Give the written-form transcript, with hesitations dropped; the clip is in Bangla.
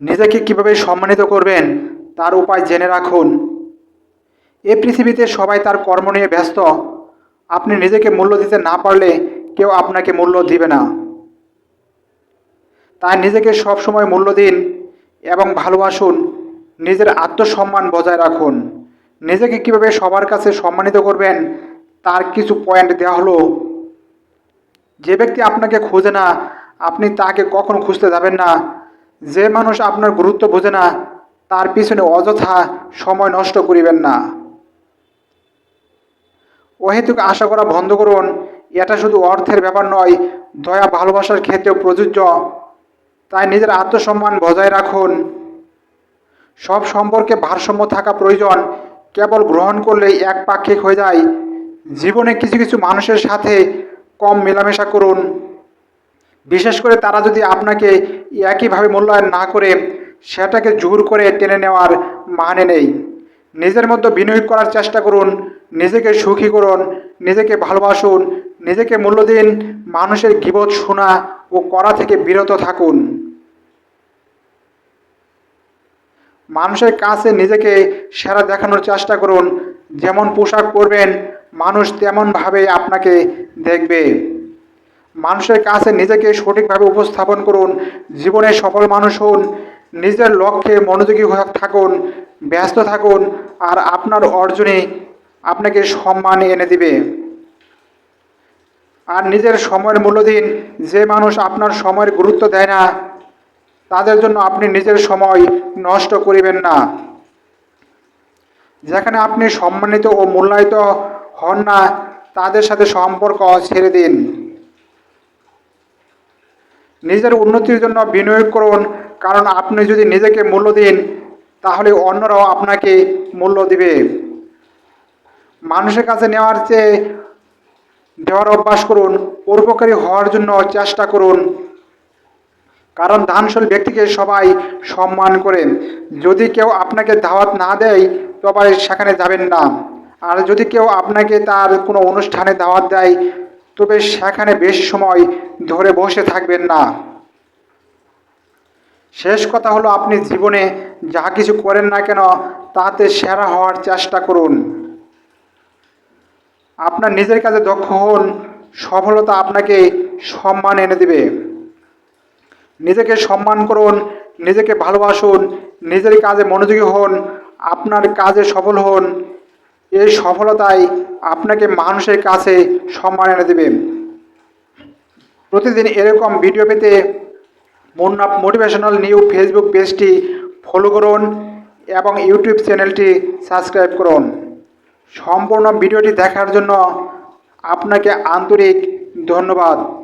নিজেকে কিভাবে সম্মানিত করবেন তার উপায় জেনে রাখুন। এই পৃথিবীতে সবাই তার কর্ম নিয়ে ব্যস্ত। আপনি নিজেকে মূল্য দিতে না পারলে কেউ আপনাকে মূল্য দিবে না। তাই নিজেকে সবসময় মূল্য দিন এবং ভালোবাসুন। নিজের আত্মসম্মান বজায় রাখুন। নিজেকে কিভাবে সবার কাছে সম্মানিত করবেন তার কিছু পয়েন্ট দেওয়া হলো। যে ব্যক্তি আপনাকে খোঁজে না, আপনি তাকে কখনো খুঁজতে যাবেন না। যে মানুষ আপনার গুরুত্ব বোঝে না, তার পিছনে অযথা সময় নষ্ট করিবেন না। অহেতুক আশা করা বন্ধ করুন। এটা শুধু অর্থের ব্যাপার নয়, দয়া ভালোবাসার ক্ষেত্রেও প্রযোজ্য। তাই নিজের আত্মসম্মান বজায় রাখুন। সব সম্পর্কে ভারসাম্য থাকা প্রয়োজন। কেবল গ্রহণ করলেই একপাক্ষিক হয়ে যায়। জীবনে কিছু কিছু মানুষের সাথে কম মেলামেশা করুন। বিশেষ করে তারা যদি আপনাকে একইভাবে মূল্যায়ন না করে, সেটাকে জোর করে টেনে নেওয়ার মানে নেই। নিজের মধ্যে বিনিয়োগ করার চেষ্টা করুন। নিজেকে সুখী করুন। নিজেকে ভালোবাসুন। নিজেকে মূল্য দিন। মানুষের গীবত শোনা ও করা থেকে বিরত থাকুন। মানুষের কাছে নিজেকে সেরা দেখানোর চেষ্টা করুন। যেমন পোশাক পরবেন, মানুষ তেমনভাবে আপনাকে দেখবে। মানুষের কাছে নিজেকে সঠিকভাবে উপস্থাপন করুন। জীবনে সফল মানুষ হন। নিজের লক্ষ্যে মনোযোগী হয়ে থাকুন। ব্যস্ত থাকুন, আর আপনার অর্জনে আপনাকে সম্মান এনে দিবে। আর নিজের সময়ের মূল্য দিন। যে মানুষ আপনার সময়ের গুরুত্ব দেয় না, তাদের জন্য আপনি নিজের সময় নষ্ট করিবেন না। যেখানে আপনি সম্মানিত ও মূল্যায়িত হন না, তাদের সাথে সম্পর্ক ছেড়ে দিন। নিজের উন্নতির জন্য বিনিয়োগ করুন, কারণ আপনি যদি নিজেকে মূল্য দিন, তাহলে অন্যরাও আপনাকে মূল্য দিবে। মানুষের কাছে নেওয়ার চেয়ে দেওয়ার অভ্যাস করুন। পরোপকারী হওয়ার জন্য চেষ্টা করুন, কারণ দানশীল ব্যক্তিকে সবাই সম্মান করে। যদি কেউ আপনাকে দাওয়াত না দেয়, তবে সেখানে যাবেন না। আর যদি কেউ আপনাকে তার কোনো অনুষ্ঠানে দাওয়াত দেয়, তবে সেখানে বেশি সময় ধরে বসে থাকবেন না। শেষ কথা হলো, আপনি জীবনে যা কিছু করেন না কেন, তাতে সেরা হওয়ার চেষ্টা করুন। আপনার নিজের কাজে দক্ষ হন। সফলতা আপনাকে সম্মান এনে দেবে। নিজেকে সম্মান করুন। নিজেকে ভালোবাসুন। নিজের কাজে মনোযোগী হন। আপনার কাজে সফল হন। এই সফলতাই আপনাকে মানুষের কাছে সম্মান এনে দেবে। প্রতিদিন এরকম ভিডিও পেতে মুন্না মোটিভেশনাল নিউ ফেসবুক পেজটি ফলো করুন এবং ইউটিউব চ্যানেলটি সাবস্ক্রাইব করুন। সম্পূর্ণ ভিডিওটি দেখার জন্য আপনাকে আন্তরিক ধন্যবাদ।